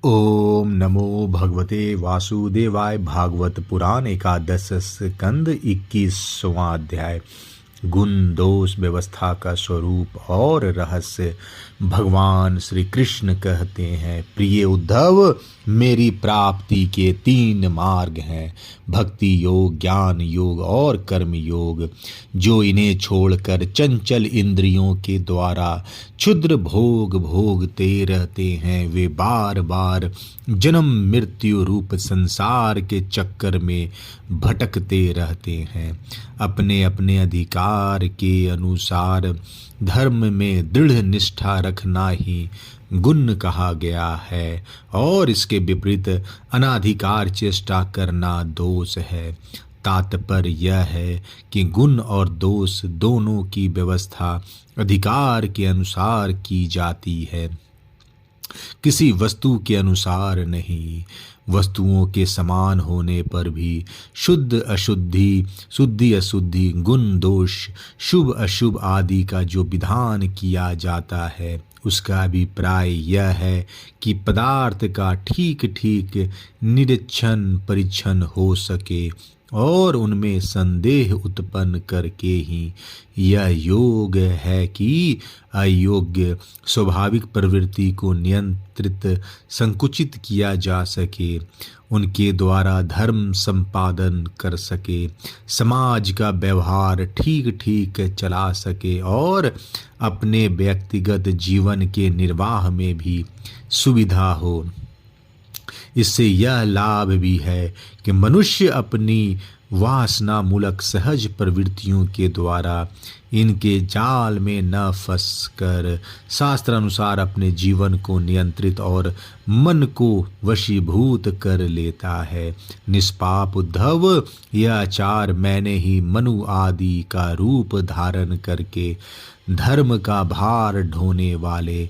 ओम नमो भगवते वासुदेवाय। भागवत पुराण एकादश स्कंद 21वां अध्याय। गुण दोष व्यवस्था का स्वरूप और रहस्य। भगवान श्री कृष्ण कहते हैं, प्रिय उद्धव, मेरी प्राप्ति के 3 मार्ग हैं, भक्ति योग, ज्ञान योग और कर्म योग। जो इन्हें छोड़कर चंचल इंद्रियों के द्वारा क्षुद्र भोग भोगते रहते हैं, वे बार बार जन्म मृत्यु रूप संसार के चक्कर में भटकते रहते हैं। अपने अपने अधिकार के अनुसार धर्म में दृढ़ निष्ठा रखना ही गुण कहा गया है, और इसके विपरीत अनाधिकार चेष्टा करना दोष है। तात्पर्य यह है कि गुण और दोष दोनों की व्यवस्था अधिकार के अनुसार की जाती है, किसी वस्तु के अनुसार नहीं। वस्तुओं के समान होने पर भी शुद्ध अशुद्धि, शुद्धि अशुद्धि, गुण दोष, शुभ अशुभ आदि का जो विधान किया जाता है, उसका अभिप्राय यह है कि पदार्थ का ठीक ठीक निरीक्षण परीक्षण हो सके और उनमें संदेह उत्पन्न करके ही यह योग है कि अयोग्य स्वाभाविक प्रवृत्ति को नियंत्रित संकुचित किया जा सके, उनके द्वारा धर्म संपादन कर सके, समाज का व्यवहार ठीक ठीक चला सके और अपने व्यक्तिगत जीवन के निर्वाह में भी सुविधा हो। इससे यह लाभ भी है कि मनुष्य अपनी वासना मूलक सहज प्रवृत्तियों के द्वारा इनके जाल में न फंसकर शास्त्र अनुसार अपने जीवन को नियंत्रित और मन को वशीभूत कर लेता है। निष्पाप उद्धव, यह आचार मैंने ही मनु आदि का रूप धारण करके धर्म का भार ढोने वाले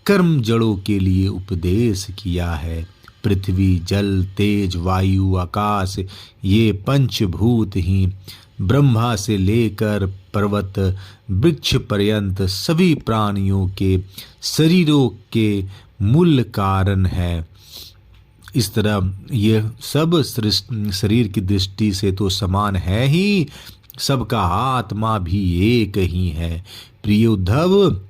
कर्म जड़ों के लिए उपदेश किया है। पृथ्वी, जल, तेज, वायु, आकाश, ये पंचभूत ही ब्रह्मा से लेकर पर्वत वृक्ष पर्यंत सभी प्राणियों के शरीरों के मूल कारण है। इस तरह ये सब शरीर की दृष्टि से तो समान है ही, सबका आत्मा भी एक ही है। प्रिय उद्धव,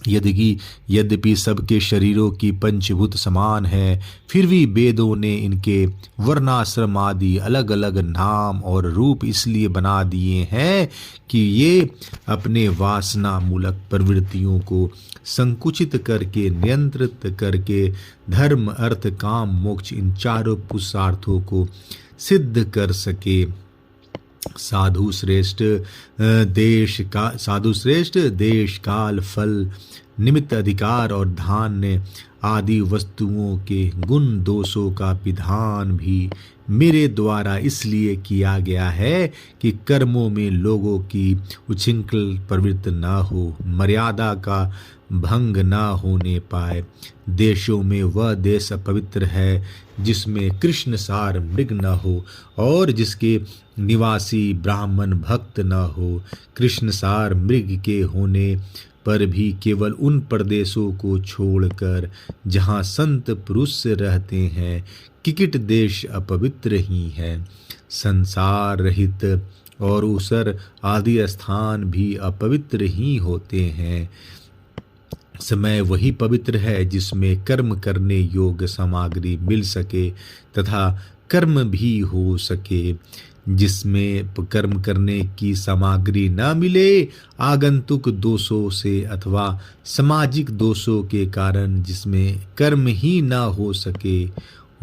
यद्यपि सबके शरीरों की पंचभूत समान है, फिर भी वेदों ने इनके वर्णाश्रम आदि अलग अलग नाम और रूप इसलिए बना दिए हैं कि ये अपने वासना मूलक प्रवृत्तियों को संकुचित करके, नियंत्रित करके धर्म, अर्थ, काम, मोक्ष, इन चारों पुरुषार्थों को सिद्ध कर सके। साधु श्रेष्ठ देश काल फल निमित्त अधिकार और धान्य आदि वस्तुओं के गुण दोषों का विधान भी मेरे द्वारा इसलिए किया गया है कि कर्मों में लोगों की उच्छृंखल प्रवृत्ति न हो, मर्यादा का भंग न होने पाए। देशों में वह देश अपवित्र है जिसमें कृष्ण सार मृग न हो और जिसके निवासी ब्राह्मण भक्त न हो। कृष्ण सार मृग के होने पर भी केवल उन प्रदेशों को छोड़कर जहाँ संत पुरुष रहते हैं, किकिट देश अपवित्र ही है। संसार रहित और ऊसर आदि स्थान भी अपवित्र ही होते हैं। समय वही पवित्र है जिसमें कर्म करने योग्य सामग्री मिल सके तथा कर्म भी हो सके। जिसमें कर्म करने की सामग्री न मिले, आगंतुक दोषों से अथवा सामाजिक दोषों के कारण जिसमें कर्म ही न हो सके,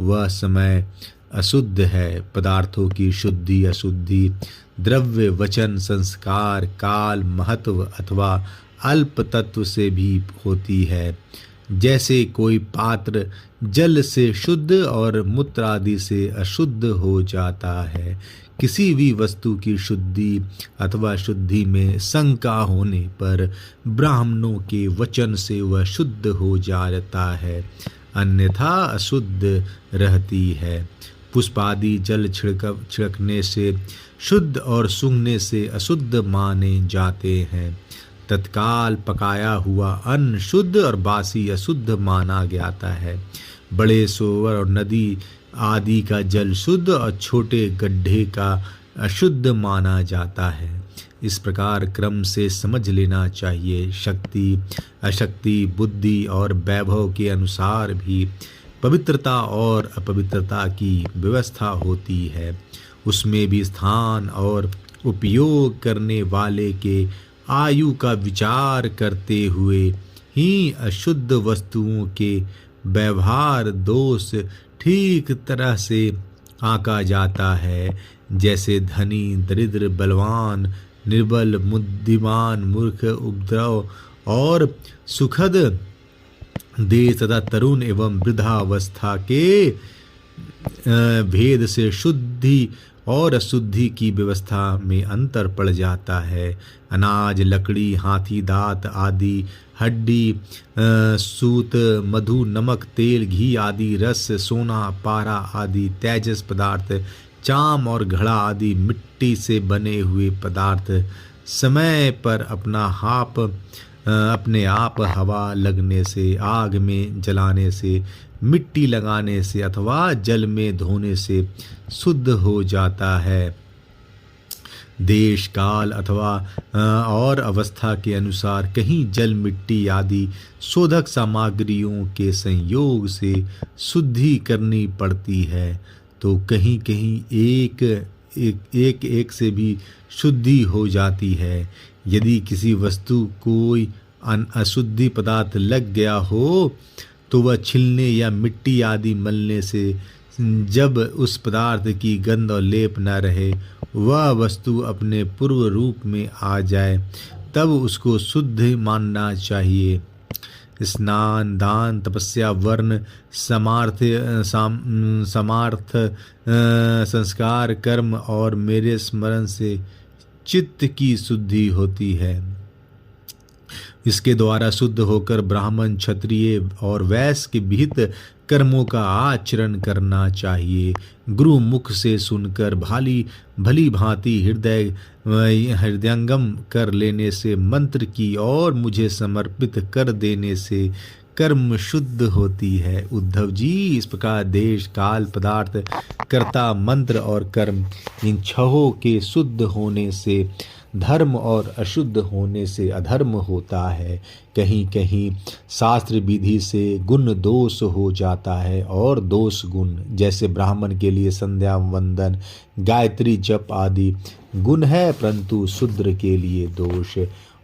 वह समय अशुद्ध है। पदार्थों की शुद्धि अशुद्धि द्रव्य, वचन, संस्कार, काल, महत्व अथवा अल्प तत्व से भी होती है। जैसे कोई पात्र जल से शुद्ध और मूत्र आदि से अशुद्ध हो जाता है, किसी भी वस्तु की शुद्धि अथवा शुद्धि में शंका होने पर ब्राह्मणों के वचन से वह शुद्ध हो जाता है, अन्यथा अशुद्ध रहती है। पुष्प आदि जल छिड़कने से शुद्ध और सूंघने से अशुद्ध माने जाते हैं। तत्काल पकाया हुआ अन्न शुद्ध और बासी अशुद्ध माना जाता है। बड़े सरोवर और नदी आदि का जल शुद्ध और छोटे गड्ढे का अशुद्ध माना जाता है। इस प्रकार क्रम से समझ लेना चाहिए। शक्ति, अशक्ति, बुद्धि और वैभव के अनुसार भी पवित्रता और अपवित्रता की व्यवस्था होती है। उसमें भी स्थान और उपयोग करने वाले के आयु का विचार करते हुए ही अशुद्ध वस्तुओं के व्यवहार दोष ठीक तरह से आंका जाता है। जैसे धनी, दरिद्र, बलवान, निर्बल, बुद्धिमान, मूर्ख, उपद्रव और सुखद देश तथा तरुण एवं वृद्धावस्था के भेद से शुद्धि और अशुद्धि की व्यवस्था में अंतर पड़ जाता है। अनाज, लकड़ी, हाथी दांत आदि, हड्डी, सूत, मधु, नमक, तेल, घी आदि, रस, सोना, पारा आदि तेजस पदार्थ, चाम और घड़ा आदि मिट्टी से बने हुए पदार्थ समय पर अपने आप हवा लगने से, आग में जलाने से, मिट्टी लगाने से अथवा जल में धोने से शुद्ध हो जाता है। देश, काल अथवा और अवस्था के अनुसार कहीं जल, मिट्टी आदि शोधक सामग्रियों के संयोग से शुद्धि करनी पड़ती है, तो कहीं कहीं एक से भी शुद्धि हो जाती है। यदि किसी वस्तु कोई अशुद्धि पदार्थ लग गया हो तो वह छिलने या मिट्टी आदि मलने से जब उस पदार्थ की गंध और लेप न रहे, वह वस्तु अपने पूर्व रूप में आ जाए, तब उसको शुद्ध मानना चाहिए। स्नान, दान, तपस्या, वर्ण, समार्थ, संस्कार, कर्म और मेरे स्मरण से चित्त की शुद्धि होती है। इसके द्वारा शुद्ध होकर ब्राह्मण, क्षत्रिय और वैश्य के विहित कर्मों का आचरण करना चाहिए। गुरु मुख से सुनकर भली भांति हृदयंगम कर लेने से, मंत्र की और मुझे समर्पित कर देने से कर्म शुद्ध होती है। उद्धव जी, इस प्रकार देश, काल, पदार्थ, कर्ता, मंत्र और कर्म, इन छहों के शुद्ध होने से धर्म और अशुद्ध होने से अधर्म होता है। कहीं कहीं शास्त्र विधि से गुण दोष हो जाता है और दोष गुण, जैसे ब्राह्मण के लिए संध्या वंदन, गायत्री जप आदि गुण है, परंतु शूद्र के लिए दोष।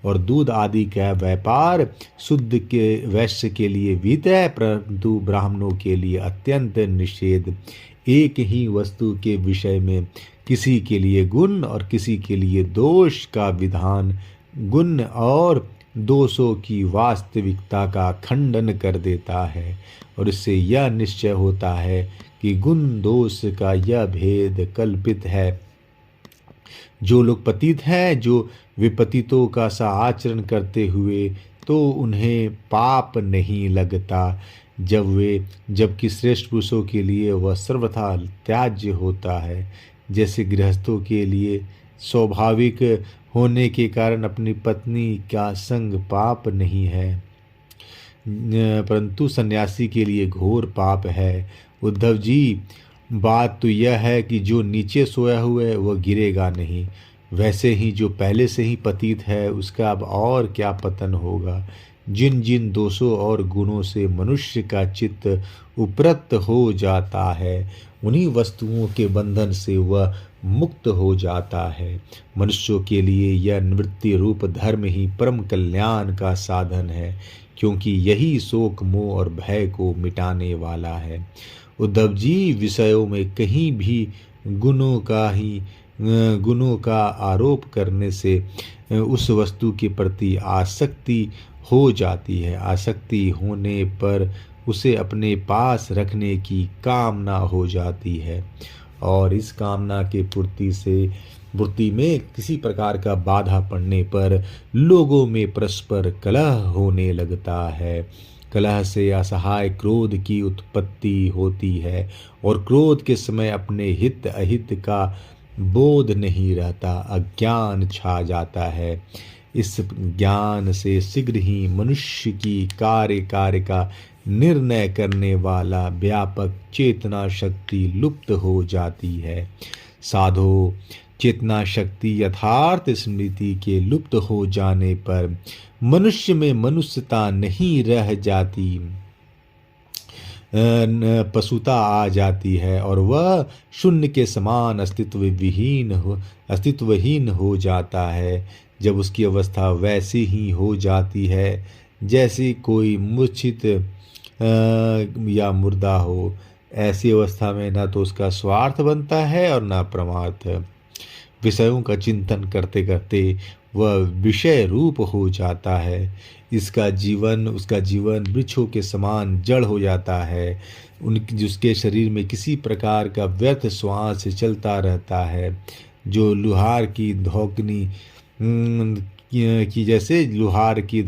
और दूध आदि का व्यापार शुद्ध के वैश्य के लिए विहित है, परंतु ब्राह्मणों के लिए अत्यंत निषेध। एक ही वस्तु के विषय में किसी के लिए गुण और किसी के लिए दोष का विधान गुण और दोषों की वास्तविकता का खंडन कर देता है, और इससे यह निश्चय होता है कि गुण दोष का यह भेद कल्पित है। जो लोग पतित हैं, जो विपतितों का सा आचरण करते हुए, तो उन्हें पाप नहीं लगता, जबकि श्रेष्ठ पुरुषों के लिए वह सर्वथा त्याज्य होता है। जैसे गृहस्थों के लिए स्वाभाविक होने के कारण अपनी पत्नी का संग पाप नहीं है, परंतु सन्यासी के लिए घोर पाप है। उद्धव जी, बात तो यह है कि जो नीचे सोया हुआ है वह गिरेगा नहीं, वैसे ही जो पहले से ही पतित है उसका अब और क्या पतन होगा। जिन जिन दोषों और गुणों से मनुष्य का चित्त उपरत हो जाता है, उन्हीं वस्तुओं के बंधन से वह मुक्त हो जाता है। मनुष्यों के लिए यह निवृत्ति रूप धर्म ही परम कल्याण का साधन है, क्योंकि यही शोक, मोह और भय को मिटाने वाला है। उद्धव जी, विषयों में कहीं भी गुणों का आरोप करने से उस वस्तु के प्रति आसक्ति हो जाती है। आसक्ति होने पर उसे अपने पास रखने की कामना हो जाती है, और इस कामना के पूर्ति में किसी प्रकार का बाधा पड़ने पर लोगों में परस्पर कलह होने लगता है। कलह से असहाय क्रोध की उत्पत्ति होती है, और क्रोध के समय अपने हित अहित का बोध नहीं रहता, अज्ञान छा जाता है। इस ज्ञान से शीघ्र ही मनुष्य की कार्य का निर्णय करने वाला व्यापक चेतना शक्ति लुप्त हो जाती है। साधो, चेतना शक्ति यथार्थ स्मृति के लुप्त हो जाने पर मनुष्य में मनुष्यता नहीं रह जाती, पशुता आ जाती है और वह शून्य के समान अस्तित्वहीन हो जाता है। जब उसकी अवस्था वैसी ही हो जाती है जैसी कोई मूर्छित या मुर्दा हो, ऐसी अवस्था में न तो उसका स्वार्थ बनता है और न परमार्थ। विषयों का चिंतन करते करते वह विषय रूप हो जाता है। उसका जीवन वृक्षों के समान जड़ हो जाता है। जिसके शरीर में किसी प्रकार का व्यर्थ श्वास चलता रहता है, जो लुहार की धौकनी की जैसे लुहार की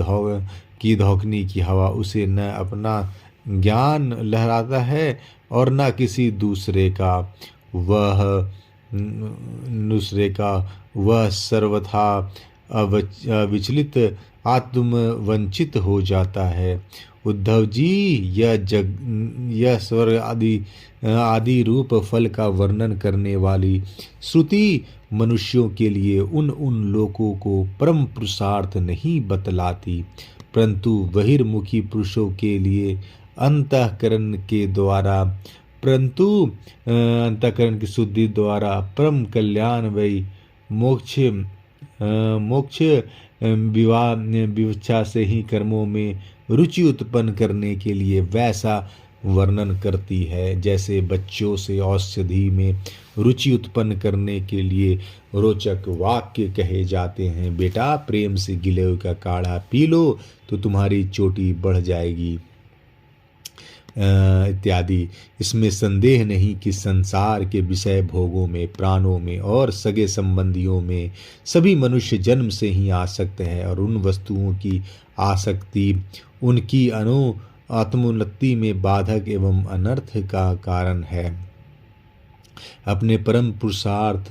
धौकनी की हवा उसे न अपना ज्ञान लहराता है और न किसी दूसरे का। वह सर्वथा अविचलित आत्मवंचित हो जाता है। उद्धव जी, यह स्वर्ग आदि रूप फल का वर्णन करने वाली श्रुति मनुष्यों के लिए उन लोकों को परम पुरुषार्थ नहीं बतलाती, परंतु बहिर्मुखी पुरुषों के लिए अंतःकरण की शुद्धि द्वारा परम कल्याण वही मोक्ष विवक्षा से ही कर्मों में रुचि उत्पन्न करने के लिए वैसा वर्णन करती है, जैसे बच्चों से औषधि में रुचि उत्पन्न करने के लिए रोचक वाक्य कहे जाते हैं। बेटा, प्रेम से गिलोय का काढ़ा पी लो तो तुम्हारी चोटी बढ़ जाएगी, इत्यादि। इसमें संदेह नहीं कि संसार के विषय भोगों में, प्राणों में और सगे संबंधियों में सभी मनुष्य जन्म से ही आसक्त है और उन वस्तुओं की आसक्ति उनकी आत्मोन्नति में बाधक एवं अनर्थ का कारण है। अपने परम पुरुषार्थ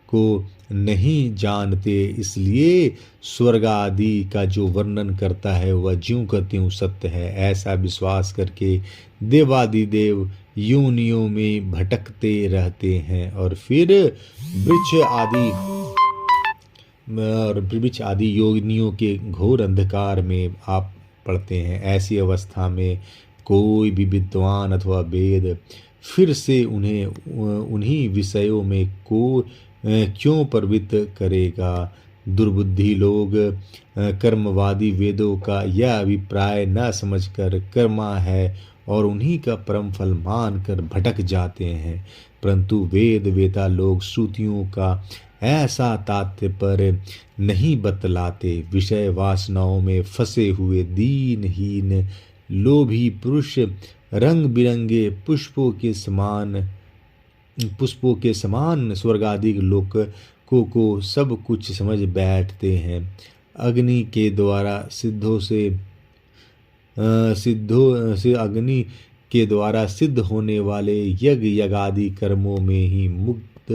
को नहीं जानते, इसलिए स्वर्ग आदि का जो वर्णन करता है वह ज्यों का त्यों सत्य है, ऐसा विश्वास करके देवादिदेव योनियों में भटकते रहते हैं और फिर वृक्ष आदि योनियों के घोर अंधकार में आप पड़ते हैं। ऐसी अवस्था में कोई भी विद्वान अथवा वेद फिर से उन्हीं विषयों में क्यों प्रवृत्त करेगा। दुर्बुद्धि लोग कर्मवादी वेदों का यह अभिप्राय न समझकर कर्मा है और उन्हीं का परम फल मानकर भटक जाते हैं, परंतु वेद वेता लोग श्रुतियों का ऐसा तात्पर्य नहीं बतलाते। विषय वासनाओं में फंसे हुए दीनहीन लोभी पुरुष रंग बिरंगे पुष्पों के समान स्वर्गादि लोक को सब कुछ समझ बैठते हैं। अग्नि के द्वारा अग्नि के द्वारा सिद्ध होने वाले यज्ञादि कर्मों में ही मुक्त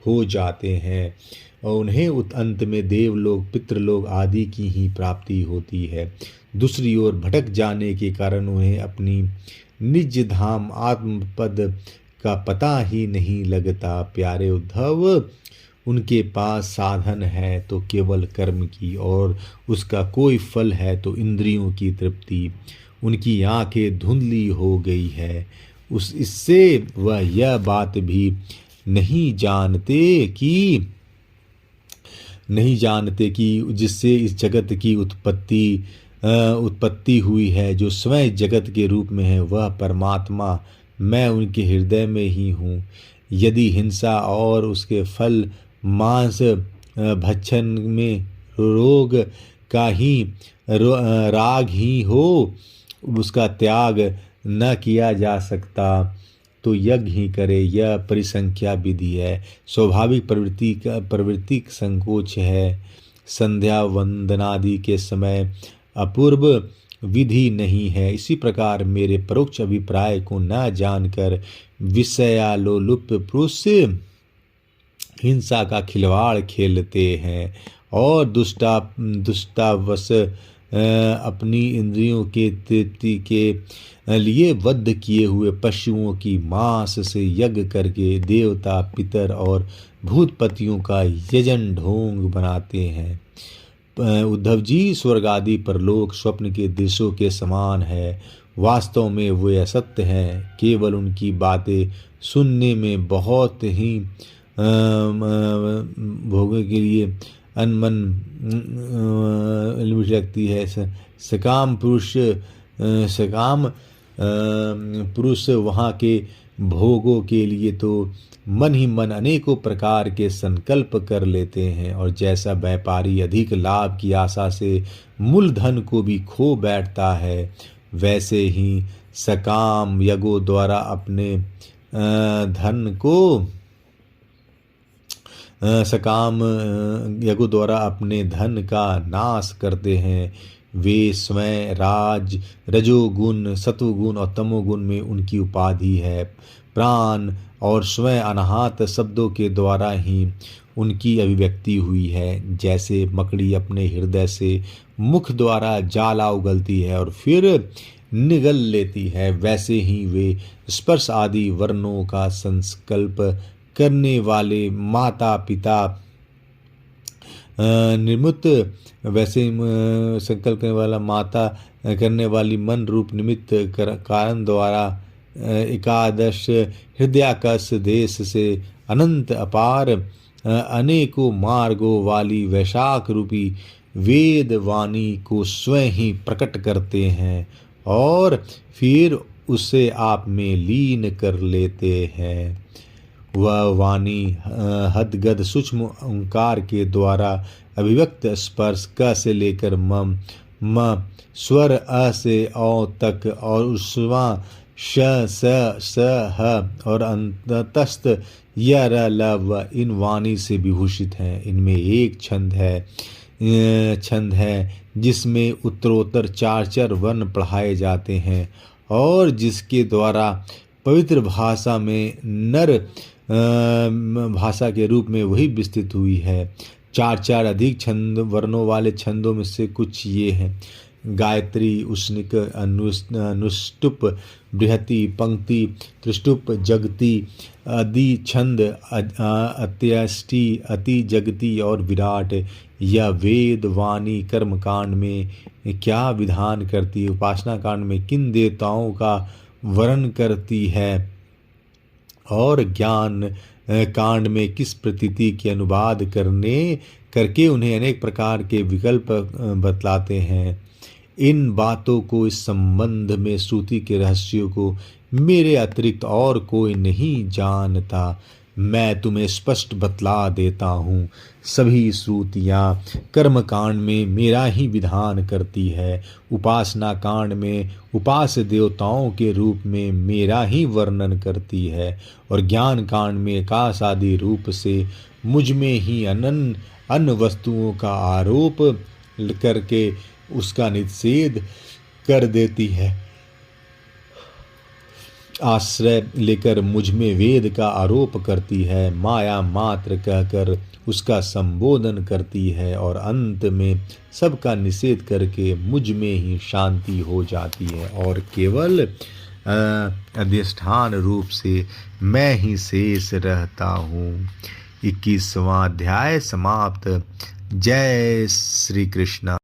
हो जाते हैं और उन्हें अंत में देवलोक पितृलोक आदि की ही प्राप्ति होती है। दूसरी ओर भटक जाने के कारण उन्हें अपनी निज धाम आत्मपद का पता ही नहीं लगता। प्यारे उद्धव, उनके पास साधन है तो केवल कर्म की और उसका कोई फल है तो इंद्रियों की तृप्ति। उनकी आंखें धुंधली हो गई है, इससे वह यह बात भी नहीं जानते कि जिससे इस जगत की उत्पत्ति हुई है, जो स्वयं जगत के रूप में है, वह परमात्मा मैं उनके हृदय में ही हूँ। यदि हिंसा और उसके फल मांस भक्षण में रोग का ही राग ही हो, उसका त्याग न किया जा सकता तो यज्ञ ही करे। यह परिसंख्या विधि है, स्वाभाविक प्रवृत्ति संकोच है। संध्या वंदनादि के समय अपूर्व विधि नहीं है। इसी प्रकार मेरे परोक्ष अभिप्राय को न जानकर विषयालोलुप पुरुष हिंसा का खिलवाड़ खेलते हैं और दुष्टावश अपनी इंद्रियों के तृप्ति के लिए वध किए हुए पशुओं की मांस से यज्ञ करके देवता, पितर और भूतपतियों का यजन ढोंग बनाते हैं। उद्धव जी, स्वर्ग आदि परलोक स्वप्न के दृश्यों के समान है। वास्तव में वे असत्य हैं। केवल उनकी बातें सुनने में बहुत ही भोगने के लिए अनमन लगती है। सकाम पुरुष वहाँ के भोगों के लिए तो मन ही मन अनेकों प्रकार के संकल्प कर लेते हैं। और जैसा व्यापारी अधिक लाभ की आशा से मूलधन को भी खो बैठता है, वैसे ही सकाम यज्ञों द्वारा अपने धन का नाश करते हैं। वे स्वयं रजोगुण, सत्वगुण और तमोगुण में उनकी उपाधि है। प्राण और स्वयं अनाहत शब्दों के द्वारा ही उनकी अभिव्यक्ति हुई है। जैसे मकड़ी अपने हृदय से मुख द्वारा जाला उगलती है और फिर निगल लेती है, वैसे ही वे स्पर्श आदि वर्णों का संकल्प करने वाले माता पिता संकल्प करने वाली मन रूप निमित्त कारण द्वारा एकादश हृदयाकाश देश से अनंत अपार अनेकों मार्गों वाली वैशाख रूपी वेद वाणी को स्वयं ही प्रकट करते हैं और फिर उसे आप में लीन कर लेते हैं। वह वाणी हदगद सूक्ष्म ओंकार के द्वारा अभिव्यक्त स्पर्श क से लेकर म स्वर अ से औ तक और उस्वा श स ह और अंतस्थ य र ल व इन वाणी से विभूषित हैं। इनमें एक छंद है जिसमें उत्तरोत्तर 4 वर्ण पढ़ाए जाते हैं और जिसके द्वारा पवित्र भाषा में नर भाषा के रूप में वही विस्तृत हुई है। 4 अधिक छंद वर्णों वाले छंदों में से कुछ ये हैं: गायत्री, उष्णिक, अनुष्टुप, बृहति, पंक्ति, त्रिष्टुप, जगती, आदि छंद, अत्यष्टि, अति, जगती और विराट। यह वेद वाणी कर्म कांड में क्या विधान करती है, उपासना कांड में किन देवताओं का वर्णन करती है और ज्ञान कांड में किस प्रतीति के अनुवाद करके उन्हें अनेक प्रकार के विकल्प बतलाते हैं। इन बातों को, इस संबंध में श्रुति के रहस्यों को मेरे अतिरिक्त और कोई नहीं जानता। मैं तुम्हें स्पष्ट बतला देता हूँ। सभी श्रुतियाँ कर्म कांड में मेरा ही विधान करती है, उपासना कांड में उपास्य देवताओं के रूप में मेरा ही वर्णन करती है और ज्ञान कांड में आकाश आदि रूप से मुझ में ही अन्य वस्तुओं का आरोप करके उसका निषेध कर देती है। आश्रय लेकर मुझ में वेद का आरोप करती है, माया मात्र कहकर उसका संबोधन करती है और अंत में सबका निषेध करके मुझ में ही शांति हो जाती है और केवल अधिष्ठान रूप से मैं ही शेष रहता हूँ। 21वां अध्याय समाप्त। जय श्री कृष्ण।